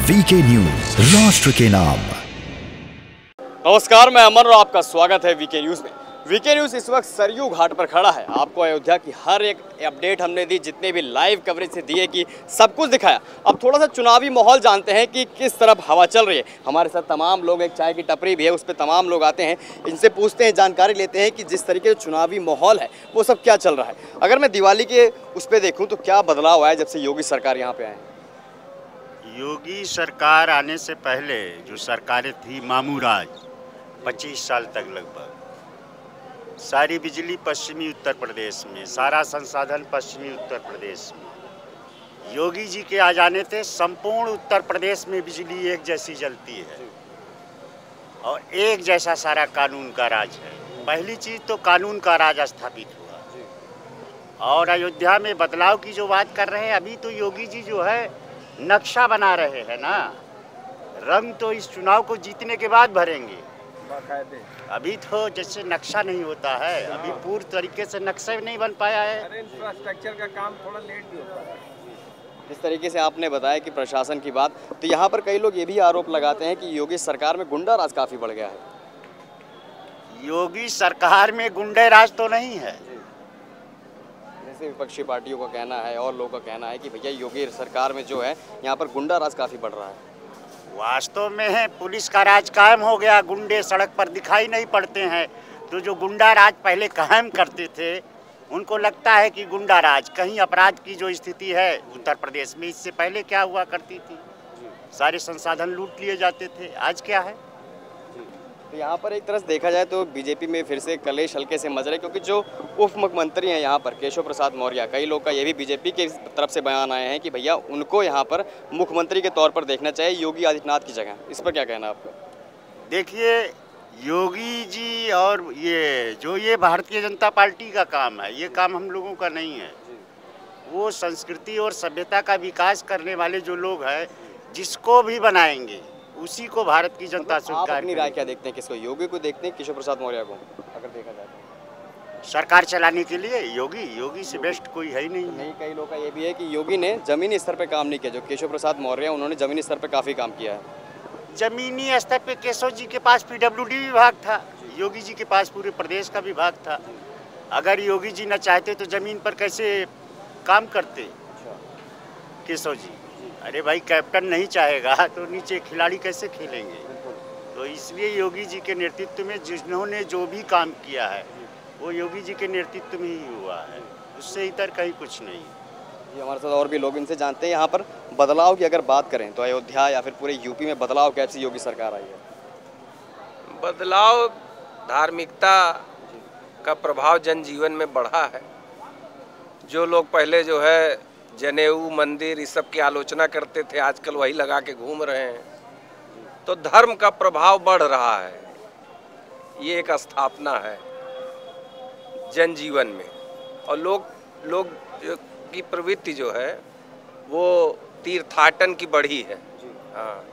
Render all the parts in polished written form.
VK news, राष्ट्र के नाम। नमस्कार, मैं अमर और आपका स्वागत है वीके न्यूज में। वीके न्यूज इस वक्त सरयू घाट पर खड़ा है। आपको अयोध्या की हर एक अपडेट हमने दी, जितने भी लाइव कवरेज से दिए कि सब कुछ दिखाया। अब थोड़ा सा चुनावी माहौल जानते हैं कि किस तरफ हवा चल रही है। हमारे साथ तमाम लोग, एक चाय की टपरी भी है, उस पर तमाम लोग आते हैं, इनसे पूछते हैं, जानकारी लेते हैं कि जिस तरीके से चुनावी माहौल है वो सब क्या चल रहा है। अगर मैं दिवाली के उस पर देखूँ तो क्या बदलाव आया जब से योगी सरकार यहाँ पे आए? योगी सरकार आने से पहले जो सरकारें थी मामू राज 25 साल तक लगभग, सारी बिजली पश्चिमी उत्तर प्रदेश में, सारा संसाधन पश्चिमी उत्तर प्रदेश में। योगी जी के आ जाने से संपूर्ण उत्तर प्रदेश में बिजली एक जैसी जलती है और एक जैसा सारा कानून का राज है। पहली चीज़ तो कानून का राज स्थापित हुआ। और अयोध्या में बदलाव की जो बात कर रहे हैं, अभी तो योगी जी जो है नक्शा बना रहे हैं ना। रंग तो इस चुनाव को जीतने के बाद भरेंगे। अभी तो जैसे नक्शा नहीं होता है, अभी पूर्ण तरीके से नक्शा भी नहीं बन पाया है। इंफ्रास्ट्रक्चर का काम थोड़ा लेट भी होता है। जिस तरीके से आपने बताया कि प्रशासन की बात, तो यहाँ पर कई लोग ये भी आरोप लगाते हैं कि योगी सरकार में गुंडा राज काफ़ी बढ़ गया है। योगी सरकार में गुंडे राज तो नहीं है। जैसे विपक्षी पार्टियों का कहना है और लोगों का कहना है कि भैया योगी सरकार में जो है यहाँ पर गुंडा राज काफ़ी बढ़ रहा है। वास्तव में है, पुलिस का राज कायम हो गया, गुंडे सड़क पर दिखाई नहीं पड़ते हैं। तो जो गुंडा राज पहले कायम करते थे, उनको लगता है कि गुंडा राज, कहीं अपराध की जो स्थिति है उत्तर प्रदेश में, इससे पहले क्या हुआ करती थी, सारे संसाधन लूट लिए जाते थे। आज क्या है? तो यहाँ पर एक तरह से देखा जाए तो बीजेपी में फिर से कलेश हल्के से मच रहे, क्योंकि जो उप मुख्यमंत्री हैं यहाँ पर केशव प्रसाद मौर्य, कई लोग का ये भी बीजेपी के तरफ से बयान आए हैं कि भैया उनको यहाँ पर मुख्यमंत्री के तौर पर देखना चाहिए योगी आदित्यनाथ की जगह। इस पर क्या कहना आपका? देखिए, योगी जी और ये भारतीय जनता पार्टी का काम है, ये काम हम लोगों का नहीं है। वो संस्कृति और सभ्यता का विकास करने वाले जो लोग हैं, जिसको भी बनाएंगे उसी को भारत की जनता स्वीकार। आप अपनी राय क्या देखते हैं, किसको, योगी को देखते हैं, केशव प्रसाद मौर्य को? अगर देखा जाए तो सरकार चलाने के लिए योगी से बेस्ट कोई है ही नहीं। कई लोगों का ये भी है कि योगी ने जमीनी स्तर पर काम नहीं किया। जो केशव प्रसाद मौर्य उन्होंने जमीनी स्तर पर काफ़ी काम किया है। जमीनी स्तर पे केशव जी के पास पीडब्ल्यूडी विभाग था, योगी जी के पास पूरे प्रदेश का विभाग था। अगर योगी जी न चाहते तो जमीन पर कैसे काम करते केशव जी? अरे भाई, कैप्टन नहीं चाहेगा तो नीचे खिलाड़ी कैसे खेलेंगे? तो इसलिए योगी जी के नेतृत्व में जिन्होंने जो भी काम किया है वो योगी जी के नेतृत्व में ही हुआ है, उससे इतर कहीं कुछ नहीं। ये हमारे साथ और भी लोग, इनसे जानते हैं यहाँ पर बदलाव की अगर बात करें तो अयोध्या या फिर पूरे यूपी में बदलाव कैसे योगी सरकार आई है? बदलाव, धार्मिकता का प्रभाव जनजीवन में बढ़ा है। जो लोग पहले जो है जनेऊ, मंदिर, इस सब की आलोचना करते थे, आजकल वही लगा के घूम रहे हैं। तो धर्म का प्रभाव बढ़ रहा है। ये एक स्थापना है जनजीवन में। और लोग की प्रवृत्ति जो है वो तीर्थाटन की बढ़ी है। हाँ,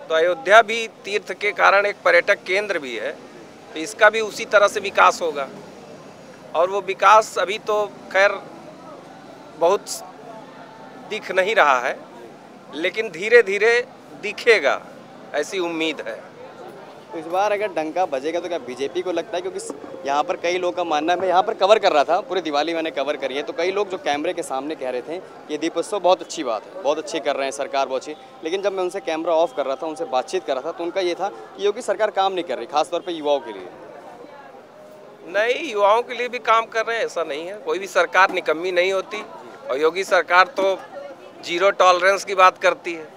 तो अयोध्या भी तीर्थ के कारण एक पर्यटक केंद्र भी है, तो इसका भी उसी तरह से विकास होगा। और वो विकास अभी तो खैर बहुत दिख नहीं रहा है, लेकिन धीरे धीरे दिखेगा, ऐसी उम्मीद है। तो इस बार अगर डंका बजेगा तो क्या बीजेपी को लगता है? क्योंकि यहाँ पर कई लोगों का मानना है, मैं यहाँ पर कवर कर रहा था, पूरी दिवाली मैंने कवर करी है, तो कई लोग जो कैमरे के सामने कह रहे थे ये दीपोत्सव बहुत अच्छी बात है, बहुत अच्छी कर रहे हैं सरकार, बहुत अच्छी। लेकिन जब मैं उनसे कैमरा ऑफ कर रहा था, उनसे बातचीत कर रहा था, तो उनका ये था कि योगी सरकार काम नहीं कर रही, खासतौर पर युवाओं के लिए। नहीं, युवाओं के लिए भी काम कर रहे हैं, ऐसा नहीं है। कोई भी सरकार निकम्मी नहीं होती, और योगी सरकार तो जीरो टॉलरेंस की बात करती है।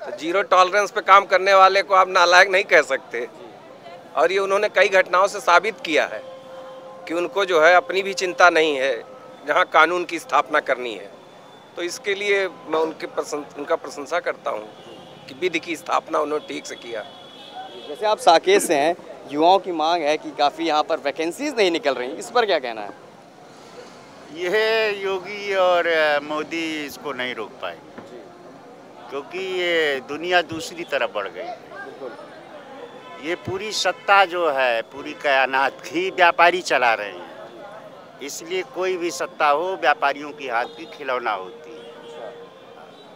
तो जीरो टॉलरेंस पे काम करने वाले को आप नालायक नहीं कह सकते। और ये उन्होंने कई घटनाओं से साबित किया है कि उनको जो है अपनी भी चिंता नहीं है, जहां कानून की स्थापना करनी है। तो इसके लिए मैं उनका प्रशंसा करता हूं कि विधि की स्थापना उन्होंने ठीक से किया। जैसे आप साकेत से हैं, युवाओं की मांग है कि काफ़ी यहाँ पर वैकेंसीज नहीं निकल रही, इस पर क्या कहना है? यह योगी और मोदी इसको नहीं रोक पाए, क्योंकि ये दुनिया दूसरी तरफ बढ़ गई है। ये पूरी सत्ता जो है, पूरी कायनात की व्यापारी चला रहे हैं। इसलिए कोई भी सत्ता हो, व्यापारियों की हाथ की खिलौना होती है।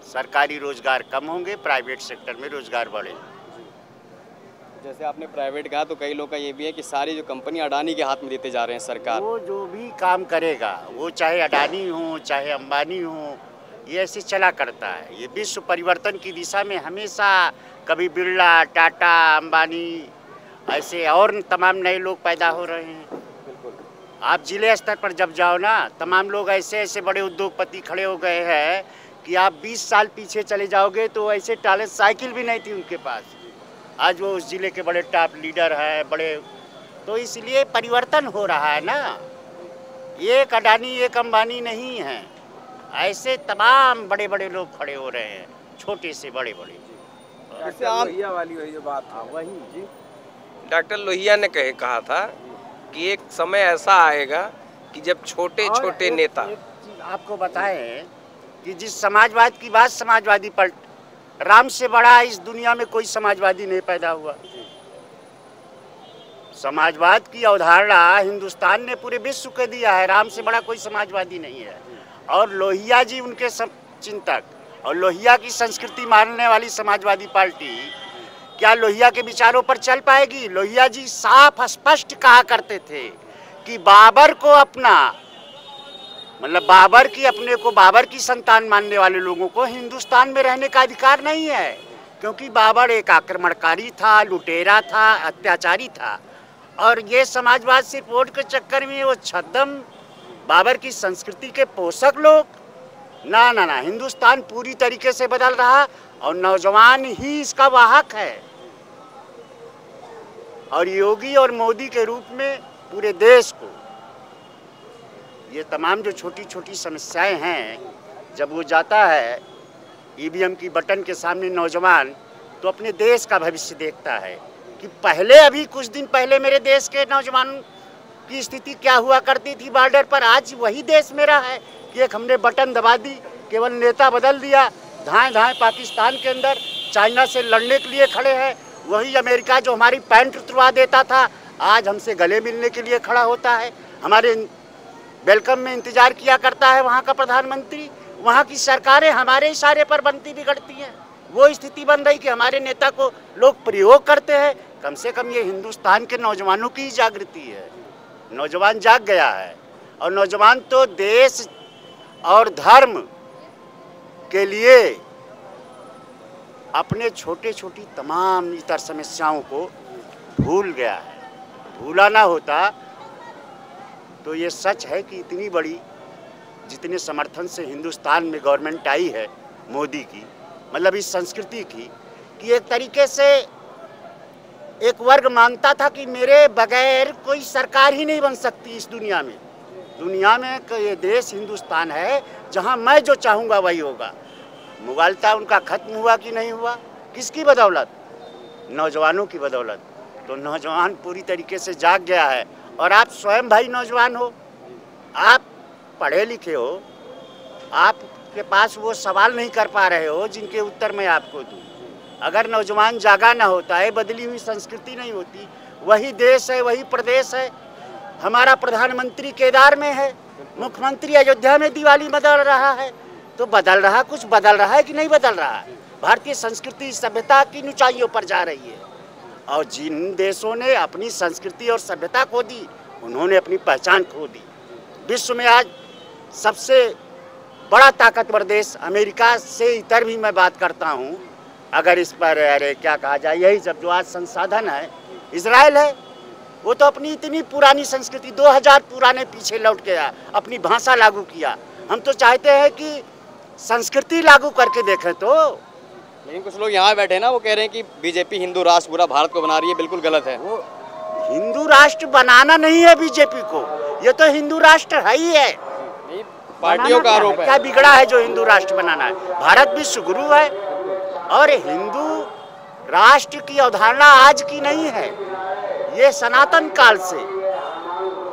सरकारी रोजगार कम होंगे, प्राइवेट सेक्टर में रोजगार बढ़े। जैसे आपने प्राइवेट कहा, तो कई लोग का ये भी है कि सारी जो कंपनी अडानी के हाथ में देते जा रहे हैं सरकार। वो जो भी काम करेगा, वो चाहे अडानी हो चाहे अंबानी हो, ये ऐसे चला करता है। ये विश्व परिवर्तन की दिशा में हमेशा कभी बिरला, टाटा, अंबानी ऐसे और तमाम नए लोग पैदा हो रहे हैं। आप जिले स्तर पर जब जाओ ना, तमाम लोग ऐसे ऐसे बड़े उद्योगपति खड़े हो गए हैं कि आप 20 साल पीछे चले जाओगे तो ऐसे टैलेंट साइकिल भी नहीं थी उनके पास। आज वो उस जिले के बड़े टॉप लीडर हैं, बड़े। तो इसलिए परिवर्तन हो रहा है ना, एक अडानी एक अंबानी नहीं है, ऐसे तमाम बड़े बड़े लोग खड़े हो रहे हैं, छोटे से बड़े बड़े। लोहिया वाली वही जो बात है, वही जी डॉक्टर लोहिया ने कहा था कि एक समय ऐसा आएगा कि जब छोटे छोटे नेता। एक चीज आपको बताएं कि जिस समाजवाद की बात समाजवादी पर, राम से बड़ा इस दुनिया में कोई समाजवादी नहीं पैदा हुआ। समाजवाद की अवधारणा हिंदुस्तान ने पूरे विश्व को दिया है, राम से बड़ा कोई समाजवादी नहीं है। और लोहिया जी उनके चिंतक, और लोहिया की संस्कृति मानने वाली समाजवादी पार्टी क्या लोहिया के विचारों पर चल पाएगी? लोहिया जी साफ स्पष्ट कहा करते थे कि बाबर को अपना, मतलब बाबर की अपने को बाबर की संतान मानने वाले लोगों को हिंदुस्तान में रहने का अधिकार नहीं है, क्योंकि बाबर एक आक्रमणकारी था, लुटेरा था, अत्याचारी था। और ये समाजवाद से वोट के चक्कर में वो छद्म बाबर की संस्कृति के पोषक लोग, ना ना ना, हिंदुस्तान पूरी तरीके से बदल रहा और नौजवान ही इसका वाहक है। और योगी और मोदी के रूप में पूरे देश को ये तमाम जो छोटी छोटी समस्याएं हैं, जब वो जाता है ईवीएम की बटन के सामने नौजवान, तो अपने देश का भविष्य देखता है कि पहले, अभी कुछ दिन पहले मेरे देश के नौजवानों की स्थिति क्या हुआ करती थी बॉर्डर पर। आज वही देश मेरा है कि एक हमने बटन दबा दी, केवल नेता बदल दिया, धाएं धाएं पाकिस्तान के अंदर चाइना से लड़ने के लिए खड़े हैं। वही अमेरिका जो हमारी पैंट उतरवा देता था, आज हमसे गले मिलने के लिए खड़ा होता है। हमारे वेलकम में इंतजार किया करता है वहाँ का प्रधानमंत्री। वहाँ की सरकारें हमारे इशारे पर बनती बिगड़ती हैं। वो स्थिति बन रही कि हमारे नेता को लोग प्रयोग करते हैं। कम से कम ये हिंदुस्तान के नौजवानों की जागृति है। नौजवान जाग गया है, और नौजवान तो देश और धर्म के लिए अपने छोटे छोटी तमाम इतर समस्याओं को भूल गया है। भूला ना होता तो ये सच है कि इतनी बड़ी, जितने समर्थन से हिंदुस्तान में गवर्नमेंट आई है मोदी की, मतलब इस संस्कृति की, कि एक तरीके से एक वर्ग मानता था कि मेरे बगैर कोई सरकार ही नहीं बन सकती इस दुनिया में। दुनिया में ये देश हिंदुस्तान है जहां मैं जो चाहूँगा वही होगा। मुगलता उनका खत्म हुआ कि नहीं हुआ? किसकी बदौलत? नौजवानों की बदौलत। तो नौजवान पूरी तरीके से जाग गया है। और आप स्वयं भाई नौजवान हो, आप पढ़े लिखे हो, आपके पास वो सवाल नहीं कर पा रहे हो जिनके उत्तर मैं आपको दूँ। अगर नौजवान जागा ना होता है, बदली हुई संस्कृति नहीं होती, वही देश है, वही प्रदेश है। हमारा प्रधानमंत्री केदार में है, मुख्यमंत्री अयोध्या में दिवाली बदल रहा है। तो बदल रहा, कुछ बदल रहा है कि नहीं बदल रहा है? भारतीय संस्कृति सभ्यता की ऊंचाइयों पर जा रही है। और जिन देशों ने अपनी संस्कृति और सभ्यता खो दी, उन्होंने अपनी पहचान खो दी। विश्व में आज सबसे बड़ा ताकतवर देश अमेरिका से इतर भी मैं बात करता हूँ, अगर इस पर अरे क्या कहा जाए, यही सब जो आज संसाधन है, इजराइल है। वो तो अपनी इतनी पुरानी संस्कृति 2000 पुराने पीछे लौट गया, अपनी भाषा लागू किया। हम तो चाहते हैं कि संस्कृति लागू करके देखें। तो लेकिन कुछ लोग यहाँ बैठे ना, वो कह रहे हैं कि बीजेपी हिंदू राष्ट्र पूरा भारत को बना रही है, बिल्कुल गलत है। वो हिंदू राष्ट्र बनाना नहीं है बीजेपी को, ये तो हिंदू राष्ट्र है ही है। पार्टियों का आरोप है। क्या बिगड़ा है जो हिंदू राष्ट्र बनाना है? भारत विश्व गुरु है, और हिंदू राष्ट्र की अवधारणा आज की नहीं है, ये सनातन काल से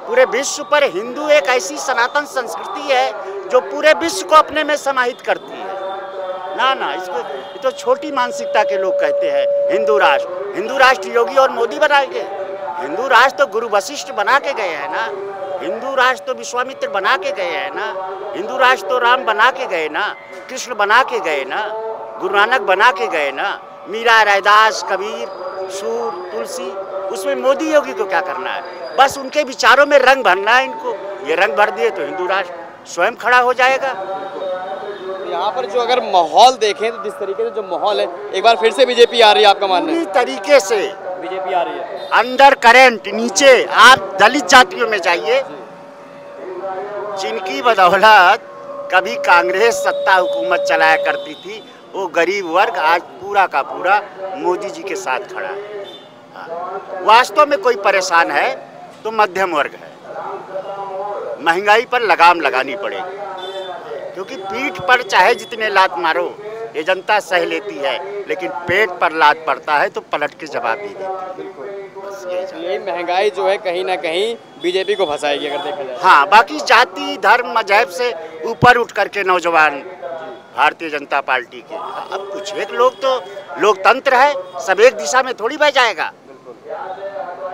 पूरे विश्व पर हिंदू एक ऐसी सनातन संस्कृति है जो पूरे विश्व को अपने में समाहित करती है। ना ना, इसको ये तो छोटी मानसिकता के लोग कहते हैं हिंदू राष्ट्र। हिंदू राष्ट्र योगी और मोदी बनाएंगे? हिंदू राष्ट्र तो गुरु वशिष्ठ बना के गए हैं ना। हिंदू राष्ट्र तो विश्वामित्र बना के गए हैं ना, हिंदू राष्ट्र तो राम बना के गए ना, कृष्ण बना के गए ना, गुरु नानक बना के गए ना, मीरा, रैदास, कबीर, सूर, तुलसी। उसमें मोदी योगी को क्या करना है? बस उनके विचारों में रंग भरना है इनको। ये रंग भर दिए तो हिंदू राष्ट्र स्वयं खड़ा हो जाएगा। यहाँ पर जो अगर माहौल देखें तो जिस तरीके से जो माहौल है, एक बार फिर से बीजेपी आ रही है, आपका मानना है? पूरी तरीके से बीजेपी आ रही है। अंडर करंट नीचे आप दलित जातियों में जाइए, जिनकी बदौलत कभी कांग्रेस सत्ता हुकूमत चलाया करती थी, वो गरीब वर्ग आज पूरा का पूरा मोदी जी के साथ खड़ा है। वास्तव में कोई परेशान है तो मध्यम वर्ग है। महंगाई पर लगाम लगानी पड़ेगी, क्योंकि पीठ पर चाहे जितने लात मारो ये जनता सह लेती है, लेकिन पेट पर लात पड़ता है तो पलट के जवाब दे देती है। यही महंगाई जो है कहीं ना कहीं बीजेपी को फंसाएगी अगर देखा जाए। हाँ, बाकी जाति धर्म मजहब से ऊपर उठ करके नौजवान भारतीय जनता पार्टी के, अब कुछ एक लोग तो लोकतंत्र है, सब एक दिशा में थोड़ी बह जाएगा,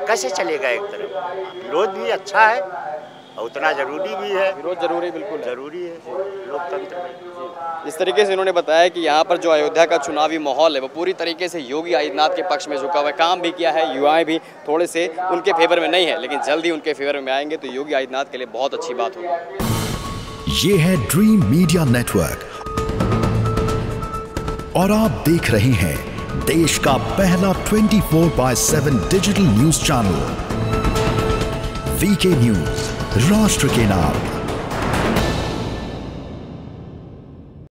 कैसे चलेगा एक तरफ? विरोध भी अच्छा है और उतना जरूरी भी है। विरोध जरूरी, बिल्कुल जरूरी है लोकतंत्र में। इस तरीके से इन्होंने बताया कि यहाँ पर जो अयोध्या का चुनावी माहौल है वो पूरी तरीके से योगी आदित्यनाथ के पक्ष में झुका हुआ है। काम भी किया है, युवाएं भी थोड़े से उनके फेवर में नहीं है, लेकिन जल्दी उनके फेवर में आएंगे तो योगी आदित्यनाथ के लिए बहुत अच्छी बात होगी। ये है ड्रीम मीडिया नेटवर्क और आप देख रहे हैं देश का पहला 24/7 digital news channel VK news, राष्ट्र के नाम।